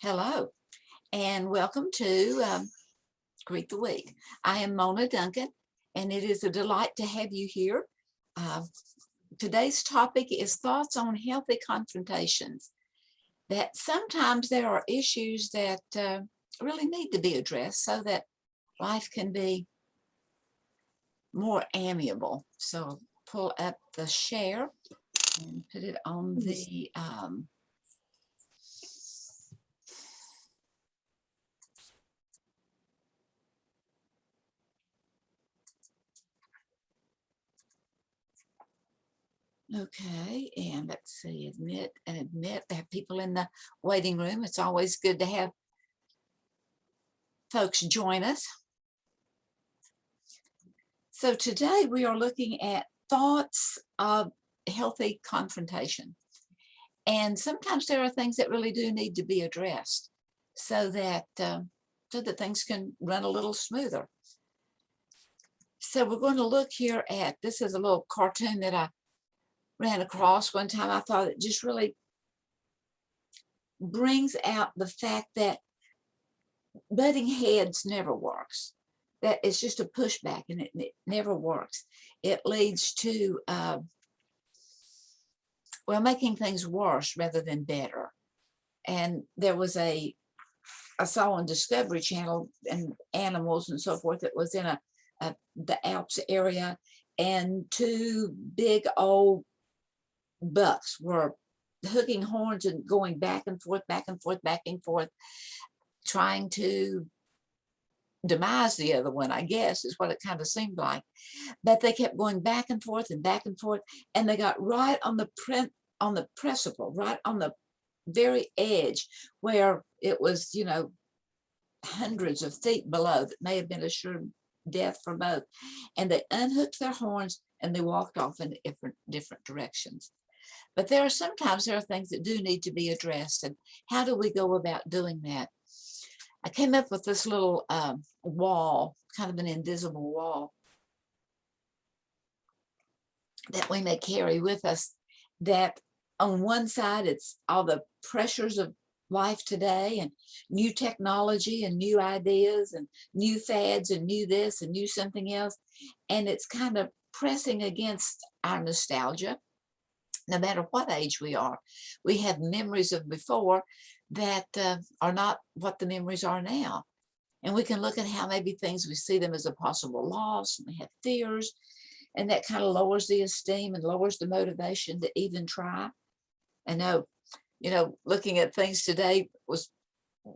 Hello, and welcome to Greet the Week. I am Mona Duncan, and it is a delight to have you here. Uh, Today's topic is thoughts on healthy confrontations. That sometimes there are issues that really need to be addressed so that life can be more amiable. So pull up the share and put it on the okay, and let's see, admit. We have people in the waiting room. It's always good to have folks join us. So today we are looking at thoughts of healthy confrontation. And sometimes there are things that really do need to be addressed so that things can run a little smoother. So we're going to look here at, this is a little cartoon that I ran across one time. I thought it just really brings out the fact that butting heads never works. That it's just a pushback, and it never works. It leads to making things worse rather than better. And there was I saw on Discovery Channel and animals and so forth. It was in the Alps area, and two big old bucks were hooking horns and going back and forth, back and forth, back and forth, trying to demise the other one, I guess, is what it kind of seemed like. But they kept going back and forth and back and forth, and they got right on the precipice, right on the very edge where it was, hundreds of feet below. That may have been a sure death for both. And they unhooked their horns and they walked off in different directions. But there are things that do need to be addressed. And how do we go about doing that? I came up with this little wall, kind of an invisible wall that we may carry with us, that on one side, it's all the pressures of life today and new technology and new ideas and new fads and new this and new something else. And it's kind of pressing against our nostalgia. No matter what age we are, we have memories of before that are not what the memories are now. And we can look at how maybe things, we see them as a possible loss, and we have fears, and that kind of lowers the esteem and lowers the motivation to even try. I know, looking at things today was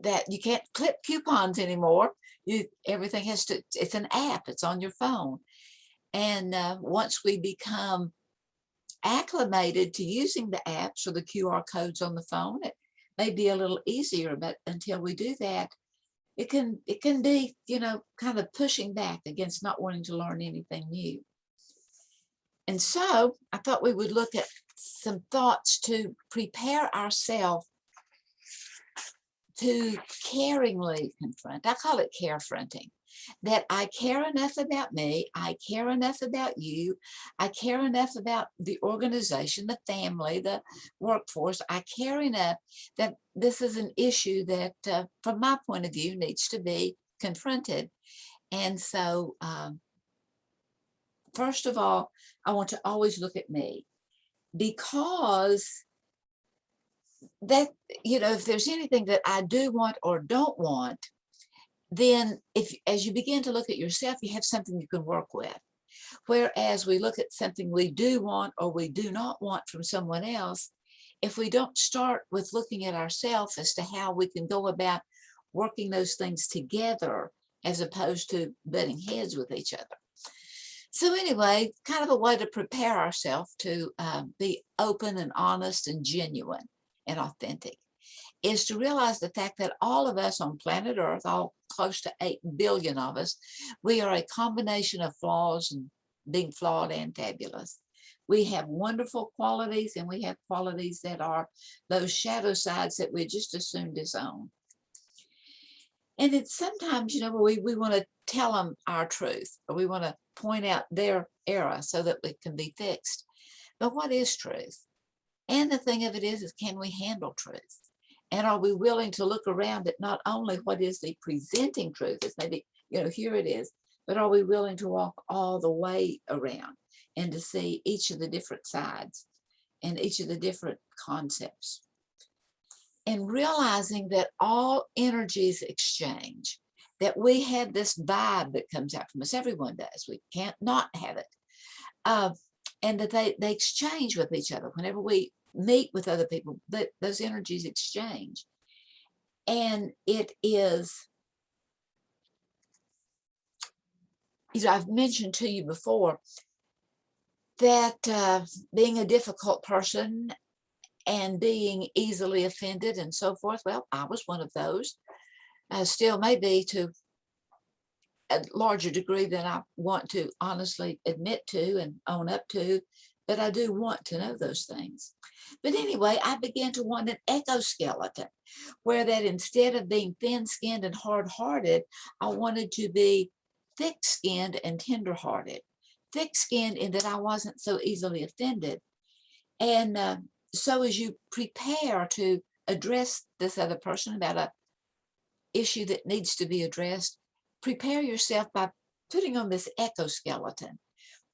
that you can't clip coupons anymore. Everything it's an app, it's on your phone. And once we become acclimated to using the apps or the QR codes on the phone, it may be a little easier, but until we do that, it can be, kind of pushing back against not wanting to learn anything new. And so I thought we would look at some thoughts to prepare ourselves to caringly confront. I call it carefronting. That I care enough about me, I care enough about you, I care enough about the organization, the family, the workforce. I care enough that this is an issue that, from my point of view, needs to be confronted. And so, first of all, I want to always look at me, because that, if there's anything that I do want or don't want, then as you begin to look at yourself, you have something you can work with. Whereas we look at something we do want or we do not want from someone else, if we don't start with looking at ourselves as to how we can go about working those things together, as opposed to butting heads with each other. So anyway, kind of a way to prepare ourselves to be open and honest and genuine and authentic, is to realize the fact that all of us on planet Earth, all close to 8 billion of us, we are a combination of flaws and being flawed and fabulous. We have wonderful qualities, and we have qualities that are those shadow sides that we just assume disown. And it's sometimes, we want to tell them our truth, or we want to point out their error so that it can be fixed. But what is truth? And the thing of it is can we handle truth? And are we willing to look around at not only what is the presenting truth, it's maybe, here it is, but are we willing to walk all the way around and to see each of the different sides and each of the different concepts? And realizing that all energies exchange, that we have this vibe that comes out from us. Everyone does. We can't not have it. And that they exchange with each other. Whenever we meet with other people, those energies exchange. And it is, I've mentioned to you before that being a difficult person and being easily offended and so forth, well, I was one of those. I still may be to a larger degree than I want to honestly admit to and own up to, but I do want to know those things. But anyway, I began to want an exoskeleton, where that instead of being thin-skinned and hard-hearted, I wanted to be thick-skinned and tender-hearted. Thick-skinned in that I wasn't so easily offended. And so as you prepare to address this other person about a issue that needs to be addressed, prepare yourself by putting on this exoskeleton,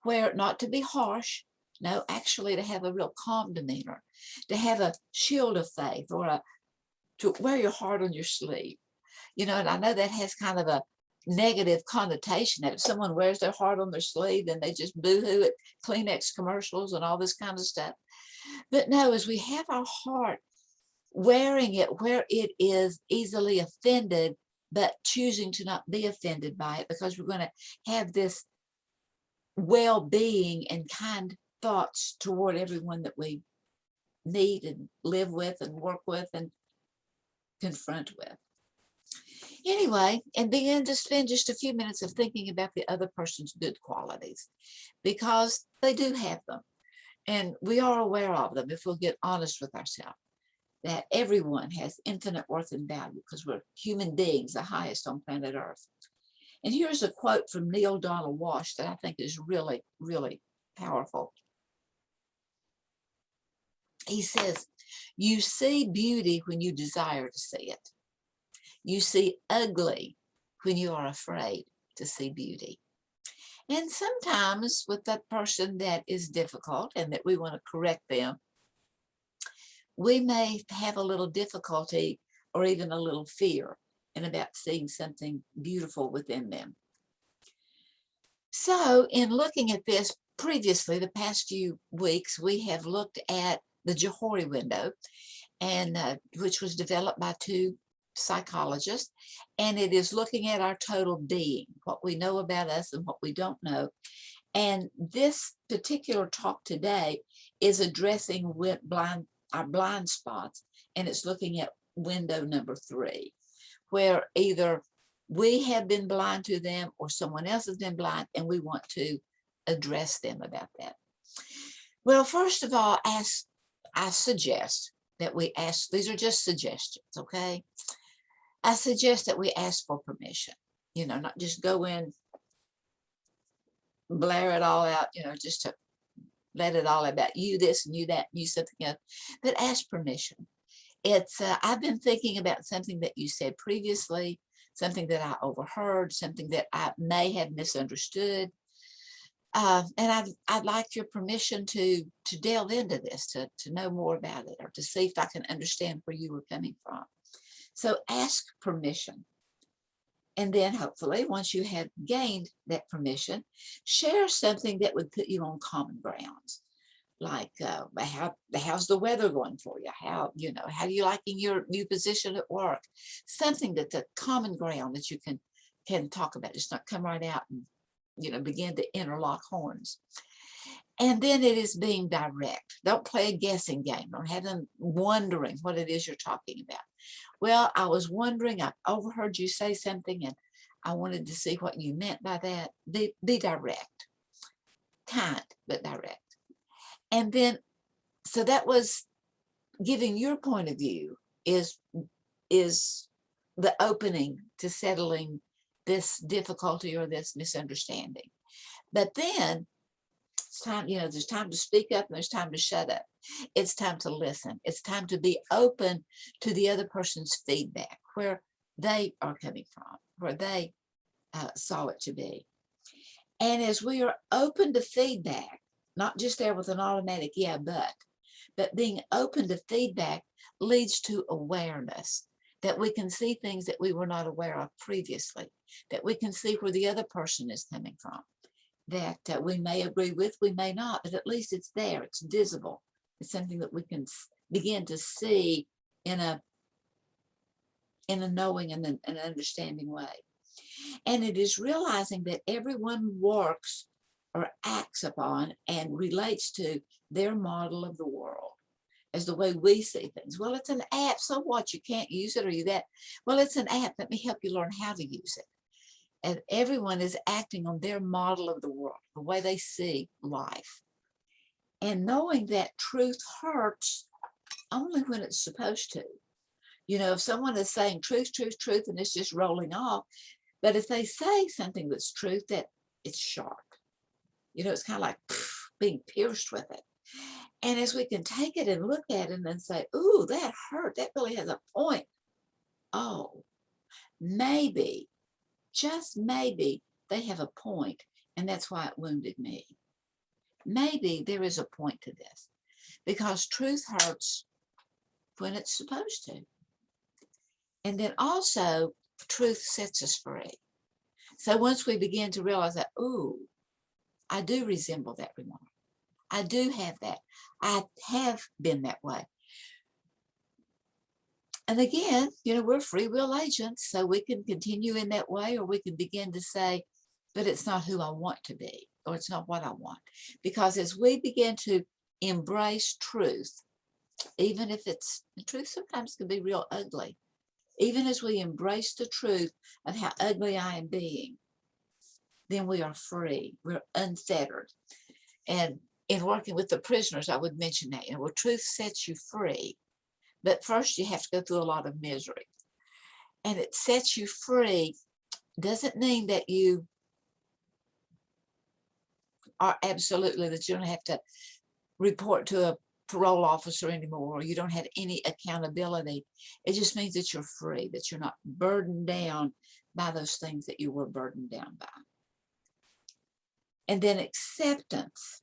where not to be harsh, no, actually to have a real calm demeanor, to have a shield of faith, or to wear your heart on your sleeve. And I know that has kind of a negative connotation, that if someone wears their heart on their sleeve, then they just boo-hoo at Kleenex commercials and all this kind of stuff. But no, as we have our heart, wearing it where it is easily offended, but choosing to not be offended by it, because we're going to have this well-being and kind thoughts toward everyone that we meet and live with and work with and confront with. Anyway, and begin to spend just a few minutes of thinking about the other person's good qualities, because they do have them. And we are aware of them if we'll get honest with ourselves, that everyone has infinite worth and value, because we're human beings, the highest on planet Earth. And here's a quote from Neil Donald Walsh that I think is really, really powerful. He says, "You see beauty when you desire to see it. You see ugly when you are afraid to see beauty." And sometimes with that person that is difficult and that we want to correct them, we may have a little difficulty or even a little fear in about seeing something beautiful within them. So in looking at this previously, the past few weeks, we have looked at the Johari window, and which was developed by two psychologists, and it is looking at our total being, what we know about us and what we don't know. And this particular talk today is addressing our blind spots, and it's looking at window number 3, where either we have been blind to them or someone else has been blind, and we want to address them about that. Well, first of all, I suggest that we ask, these are just suggestions, okay? I suggest that we ask for permission, not just go in, blare it all out, just to let it all about you this and you that, and you something else, but ask permission. It's, I've been thinking about something that you said previously, something that I overheard, something that I may have misunderstood. And I'd like your permission to delve into this, to know more about it, or to see if I can understand where you were coming from. So ask permission. And then hopefully, once you have gained that permission, share something that would put you on common grounds. Like how's the weather going for you? How do you liking your new position at work? Something that's a common ground that you can talk about. Just not come right out and begin to interlock horns. And then it is being direct. Don't play a guessing game. Don't have them wondering what it is you're talking about. Well, I was wondering, I overheard you say something and I wanted to see what you meant by that. Be direct. Kind, but direct. And then, so that was giving your point of view is the opening to settling this difficulty or this misunderstanding. But then It's time, there's time to speak up and there's time to shut up. It's time to listen. It's time to be open to the other person's feedback, where they are coming from, where they saw it to be. And as we are open to feedback, not just there with an automatic yeah, but being open to feedback leads to awareness, that we can see things that we were not aware of previously, that we can see where the other person is coming from, that we may agree with, we may not, but at least it's there, it's visible. It's something that we can begin to see in a knowing and an understanding way. And it is realizing that everyone works or acts upon and relates to their model of the world as the way we see things. Well, it's an app, so what? You can't use it, or you that? Well, it's an app. Let me help you learn how to use it. And everyone is acting on their model of the world, the way they see life. And knowing that truth hurts only when it's supposed to. If someone is saying truth, truth, truth, and it's just rolling off, but if they say something that's truth, that it's sharp. It's kind of like being pierced with it. And as we can take it and look at it and say, ooh, that hurt. That really has a point. Oh, maybe, just maybe, they have a point, and that's why it wounded me. Maybe there is a point to this, because truth hurts when it's supposed to. And then also, truth sets us free. So once we begin to realize that, ooh, I do resemble that remark. I do have that. I have been that way. And again, we're free will agents, so we can continue in that way, or we can begin to say, but it's not who I want to be, or it's not what I want. Because as we begin to embrace truth, even if the truth sometimes can be real ugly, even as we embrace the truth of how ugly I am being, then we are free, we're unfettered. And in working with the prisoners, I would mention that, where truth sets you free. But first you have to go through a lot of misery. And it sets you free doesn't mean that you are absolutely, that you don't have to report to a parole officer anymore, or you don't have any accountability. It just means that you're free, that you're not burdened down by those things that you were burdened down by. And then acceptance.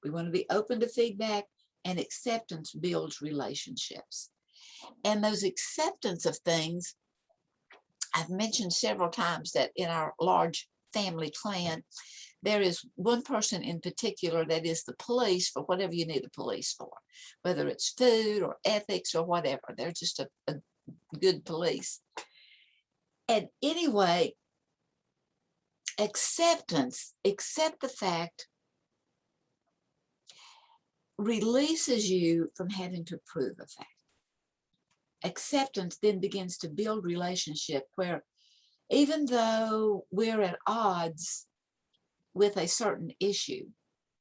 We want to be open to feedback, and acceptance builds relationships. And those acceptance of things, I've mentioned several times that in our large family clan, there is one person in particular that is the police for whatever you need the police for, whether it's food or ethics or whatever. They're just a good police. And anyway, acceptance, accept the fact, releases you from having to prove a fact. Acceptance then begins to build relationship where even though we're at odds with a certain issue,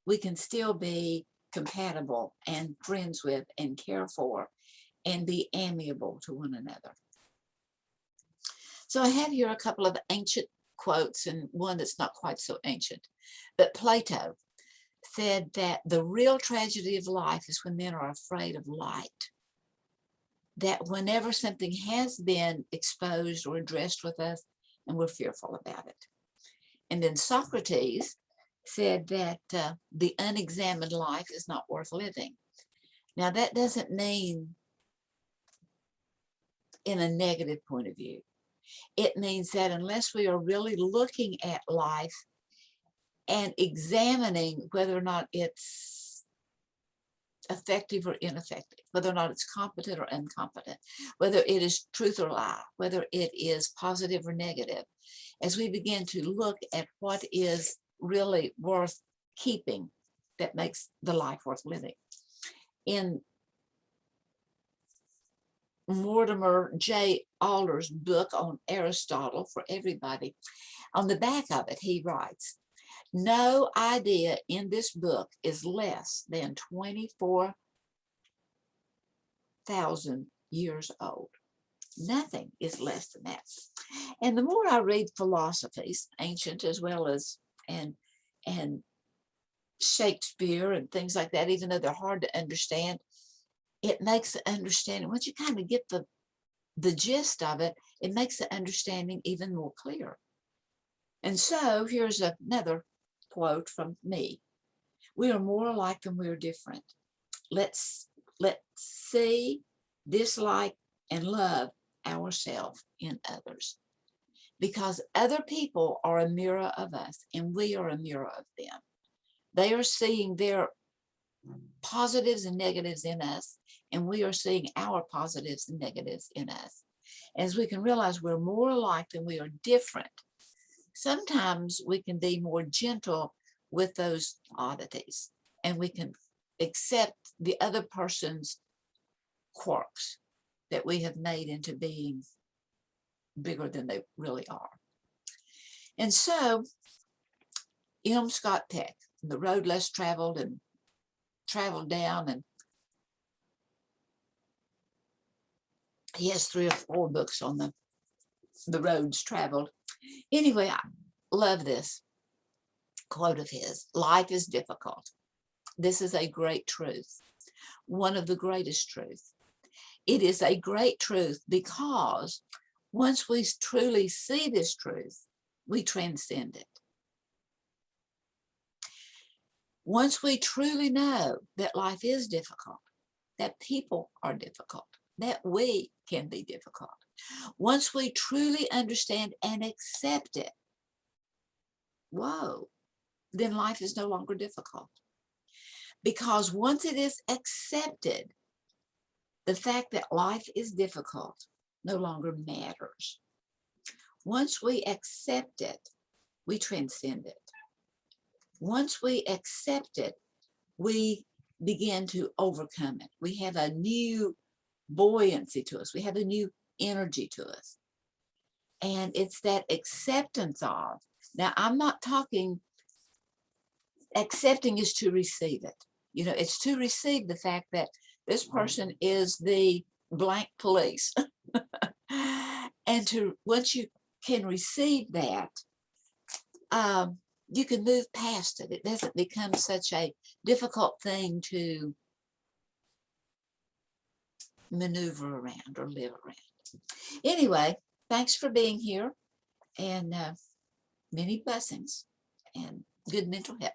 we can still be compatible and friends with and care for and be amiable to one another. So I have here a couple of ancient quotes and one that's not quite so ancient. But Plato said that the real tragedy of life is when men are afraid of light. That whenever something has been exposed or addressed with us, and we're fearful about it. And then Socrates said that the unexamined life is not worth living. Now that doesn't mean in a negative point of view. It means that unless we are really looking at life and examining whether or not it's effective or ineffective, whether or not it's competent or incompetent, whether it is truth or lie, whether it is positive or negative, as we begin to look at what is really worth keeping, that makes the life worth living. In Mortimer J. Alder's book on Aristotle for Everybody, on the back of it, he writes, no idea in this book is less than 24,000 years old. Nothing is less than that. And the more I read philosophies, ancient as well as and Shakespeare and things like that, even though they're hard to understand, it makes the understanding, once you kind of get the gist of it, it makes the understanding even more clear. And so here's another quote from me. We are more alike than we are different. Let's see, dislike, and love ourselves in others, because other people are a mirror of us and we are a mirror of them. They are seeing their positives and negatives in us, and we are seeing our positives and negatives in us. As we can realize we're more alike than we are different, sometimes we can be more gentle with those oddities, and we can accept the other person's quirks that we have made into being bigger than they really are. And so, M. Scott Peck, The Road Less Traveled and Traveled Down, and he has 3 or 4 books on the roads traveled. Anyway, I love this quote of his. Life is difficult. This is a great truth, one of the greatest truths. It is a great truth because once we truly see this truth, we transcend it. Once we truly know that life is difficult, that people are difficult, that we can be difficult, once we truly understand and accept it, whoa, then life is no longer difficult. Because once it is accepted, the fact that life is difficult no longer matters. Once we accept it, we transcend it. Once we accept it, we begin to overcome it. We have a new buoyancy to us. We have a new energy to us. And it's that acceptance of, now I'm not talking, accepting is to receive it. You know, it's to receive the fact that this person is the blank police. And to, once you can receive that, you can move past it. It doesn't become such a difficult thing to maneuver around or live around. Anyway, thanks for being here, and many blessings and good mental health.